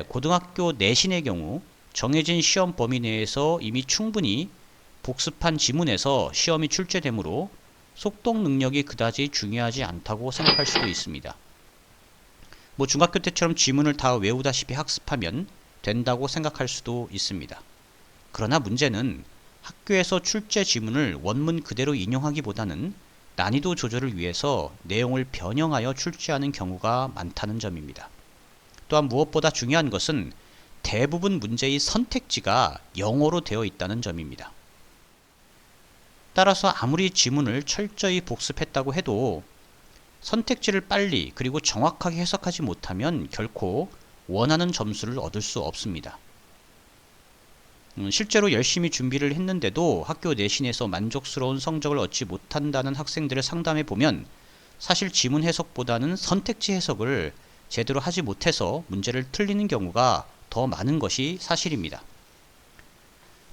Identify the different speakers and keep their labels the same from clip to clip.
Speaker 1: 고등학교 내신의 경우 정해진 시험 범위 내에서 이미 충분히 복습한 지문에서 시험이 출제되므로 속독 능력이 그다지 중요하지 않다고 생각할 수도 있습니다. 중학교 때처럼 지문을 다 외우다시피 학습하면 된다고 생각할 수도 있습니다. 그러나 문제는 학교에서 출제 지문을 원문 그대로 인용하기보다는 난이도 조절을 위해서 내용을 변형하여 출제하는 경우가 많다는 점입니다. 또한 무엇보다 중요한 것은 대부분 문제의 선택지가 영어로 되어 있다는 점입니다. 따라서 아무리 지문을 철저히 복습했다고 해도 선택지를 빨리 그리고 정확하게 해석하지 못하면 결코 원하는 점수를 얻을 수 없습니다. 실제로 열심히 준비를 했는데도 학교 내신에서 만족스러운 성적을 얻지 못한다는 학생들을 상담해 보면 사실 지문 해석보다는 선택지 해석을 제대로 하지 못해서 문제를 틀리는 경우가 더 많은 것이 사실입니다.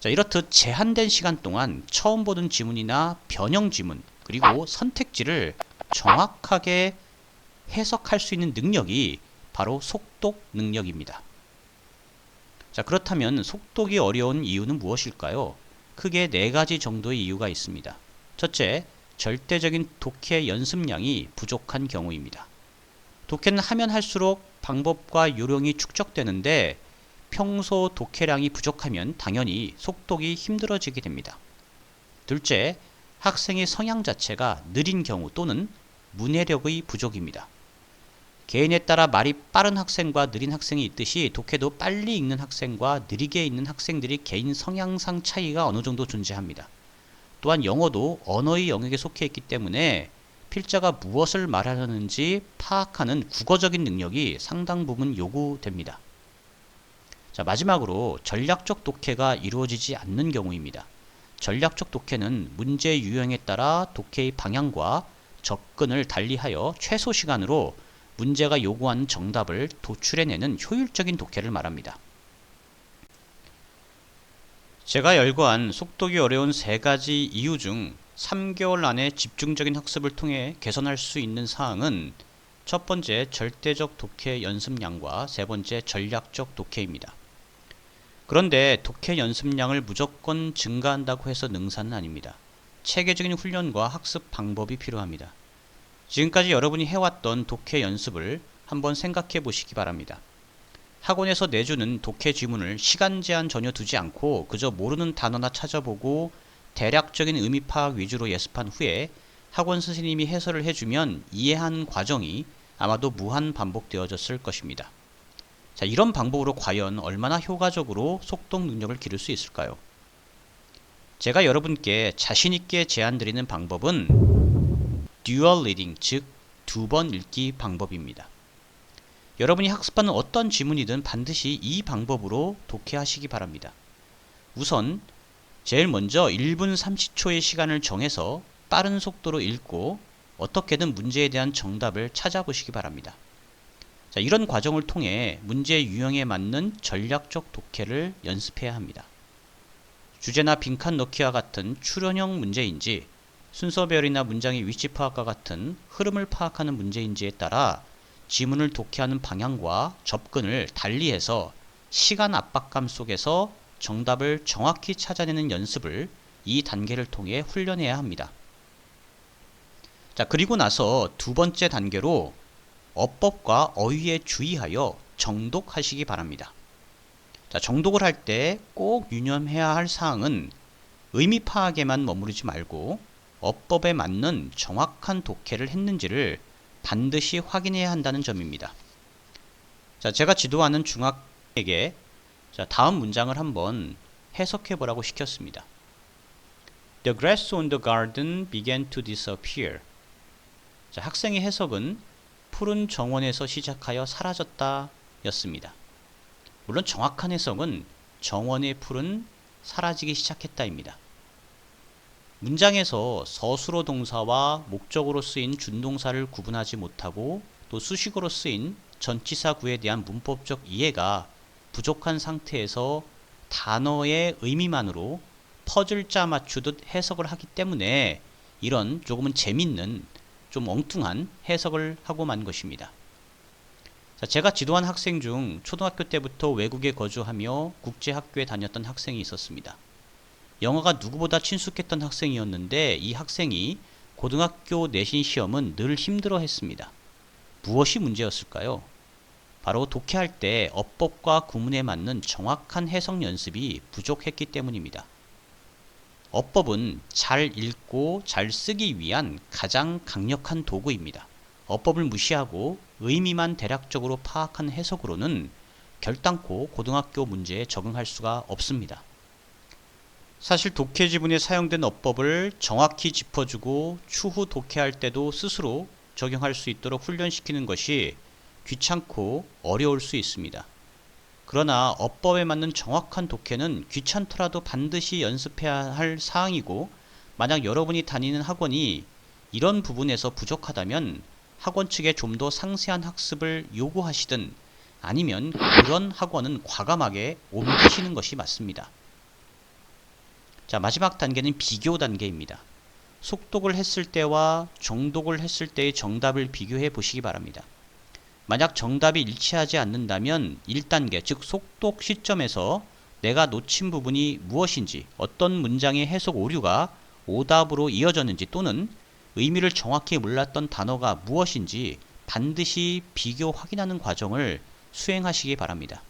Speaker 1: 이렇듯 제한된 시간 동안 처음 보는 지문이나 변형 지문 그리고 선택지를 정확하게 해석할 수 있는 능력이 바로 속독 능력입니다. 그렇다면 속독이 어려운 이유는 무엇일까요? 크게 4가지 정도의 이유가 있습니다. 첫째, 절대적인 독해 연습량이 부족한 경우입니다. 독해는 하면 할수록 방법과 요령이 축적되는데 평소 독해량이 부족하면 당연히 속독이 힘들어지게 됩니다. 둘째, 학생의 성향 자체가 느린 경우 또는 문해력의 부족입니다. 개인에 따라 말이 빠른 학생과 느린 학생이 있듯이 독해도 빨리 읽는 학생과 느리게 읽는 학생들이 개인 성향상 차이가 어느 정도 존재합니다. 또한 영어도 언어의 영역에 속해 있기 때문에 필자가 무엇을 말하려는지 파악하는 국어적인 능력이 상당 부분 요구됩니다. 마지막으로 전략적 독해가 이루어지지 않는 경우입니다. 전략적 독해는 문제 유형에 따라 독해의 방향과 접근을 달리하여 최소 시간으로 문제가 요구하는 정답을 도출해내는 효율적인 독해를 말합니다. 제가 열거한 속독이 어려운 3가지 이유 중 3개월 안에 집중적인 학습을 통해 개선할 수 있는 사항은 첫 번째 절대적 독해 연습량과 세 번째 전략적 독해입니다. 그런데 독해 연습량을 무조건 증가한다고 해서 능사는 아닙니다. 체계적인 훈련과 학습 방법이 필요합니다. 지금까지 여러분이 해왔던 독해 연습을 한번 생각해 보시기 바랍니다. 학원에서 내주는 독해 지문을 시간 제한 전혀 두지 않고 그저 모르는 단어나 찾아보고 대략적인 의미 파악 위주로 예습한 후에 학원 선생님이 해설을 해주면 이해한 과정이 아마도 무한 반복되어졌을 것입니다. 이런 방법으로 과연 얼마나 효과적으로 속독 능력을 기를 수 있을까요? 제가 여러분께 자신있게 제안드리는 방법은 듀얼 리딩, 즉 2번 읽기 방법입니다. 여러분이 학습하는 어떤 지문이든 반드시 이 방법으로 독해하시기 바랍니다. 우선 제일 먼저 1분 30초의 시간을 정해서 빠른 속도로 읽고 어떻게든 문제에 대한 정답을 찾아보시기 바랍니다. 이런 과정을 통해 문제 유형에 맞는 전략적 독해를 연습해야 합니다. 주제나 빈칸 넣기와 같은 추론형 문제인지 순서별이나 문장의 위치 파악과 같은 흐름을 파악하는 문제인지에 따라 지문을 독해하는 방향과 접근을 달리해서 시간 압박감 속에서 정답을 정확히 찾아내는 연습을 이 단계를 통해 훈련해야 합니다. 그리고 나서 두 번째 단계로 어법과 어휘에 주의하여 정독하시기 바랍니다. 정독을 할 때 꼭 유념해야 할 사항은 의미 파악에만 머무르지 말고 어법에 맞는 정확한 독해를 했는지를 반드시 확인해야 한다는 점입니다. 제가 지도하는 중학생에게 다음 문장을 한번 해석해 보라고 시켰습니다. The grass on the garden began to disappear. 학생의 해석은 푸른 정원에서 시작하여 사라졌다 였습니다. 물론 정확한 해석은 정원의 풀은 사라지기 시작했다입니다. 문장에서 서술어 동사와 목적어로 쓰인 준동사를 구분하지 못하고 또 수식어로 쓰인 전치사 구에 대한 문법적 이해가 부족한 상태에서 단어의 의미만으로 퍼즐자 맞추듯 해석을 하기 때문에 이런 조금은 재밌는 좀 엉뚱한 해석을 하고 만 것입니다. 자, 제가 지도한 학생 중 초등학교 때부터 외국에 거주하며 국제학교에 다녔던 학생이 있었습니다. 영어가 누구보다 친숙했던 학생이었는데 이 학생이 고등학교 내신 시험은 늘 힘들어 했습니다. 무엇이 문제였을까요? 바로 독해할 때 어법과 구문에 맞는 정확한 해석 연습이 부족했기 때문입니다. 어법은 잘 읽고 잘 쓰기 위한 가장 강력한 도구입니다. 어법을 무시하고 의미만 대략적으로 파악한 해석으로는 결단코 고등학교 문제에 적응할 수가 없습니다. 사실 독해 지문에 사용된 어법을 정확히 짚어주고 추후 독해할 때도 스스로 적용할 수 있도록 훈련시키는 것이 귀찮고 어려울 수 있습니다. 그러나 어법에 맞는 정확한 독해는 귀찮더라도 반드시 연습해야 할 사항이고, 만약 여러분이 다니는 학원이 이런 부분에서 부족하다면 학원 측에 좀 더 상세한 학습을 요구하시든 아니면 그런 학원은 과감하게 옮기시는 것이 맞습니다. 자, 마지막 단계는 비교 단계입니다. 속독을 했을 때와 정독을 했을 때의 정답을 비교해 보시기 바랍니다. 만약 정답이 일치하지 않는다면 1단계, 즉 속독 시점에서 내가 놓친 부분이 무엇인지, 어떤 문장의 해석 오류가 오답으로 이어졌는지, 또는 의미를 정확히 몰랐던 단어가 무엇인지 반드시 비교 확인하는 과정을 수행하시기 바랍니다.